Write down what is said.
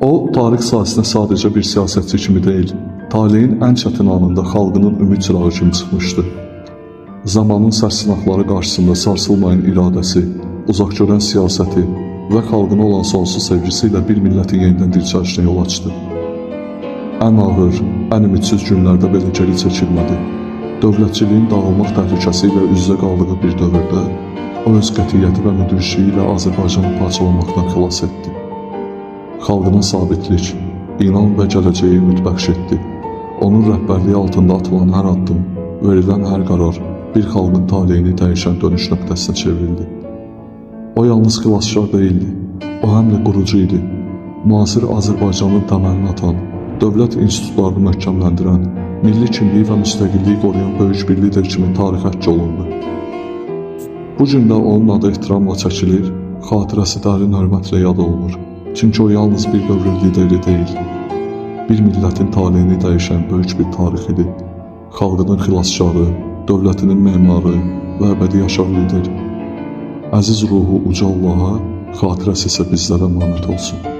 O, tarix sahəsində sadəcə bir siyasətçi kimi deyil, taleyin ən çətin anında xalqının ümid çırağı kimi çıxmışdı. Zamanın sərt sınaqları qarşısında sarsılmayan iradəsi, uzaqgörən siyasəti və xalqına olan sonsuz sevgisi ilə bir millətin yenidən dirçəlişinə yol açdı. Ən ağır, ən ümidsiz günlərdə belə geri çəkilmədi. Dövlətçiliyin dağılmaq təhlükəsi ilə üz-üzə qaldığı bir dövrdə o öz qətiyyəti və müdrikliyi ilə Azərbaycanı parçalanmaqdan xilas etdi. Xalqına sabitlik, inan və gələcəyə ümid bəxş etdi. Onun rəhbərliyi altında atılan hər addım, verilən hər qərar bir xalqın taleyini dəyişən dönüş nöqtəsinə çevrildi. O yalnız xilaskar deyildi, o həm də qurucu idi. Müasir Azərbaycanın təməlini atan, dövlət institutlarını möhkəmləndirən, milli kimliyi və müstəqilliyi qoruyan böyük bir lider kimi tarix həkk olundu. Bu gün də onun adı ehtiramla çəkilir, xatirəsi dərin hörmətlə yad olunur. Çünki o yalnız bir dövrün lideri deyil, bir millətin taleyini dəyişən böyük bir tarix idi. Xalqının xilaskarı, dövlətinin memarı və əbədi yaşar lideri. Əziz ruhu uca Allaha, xatirəsi isə bizlərə əmanət olsun.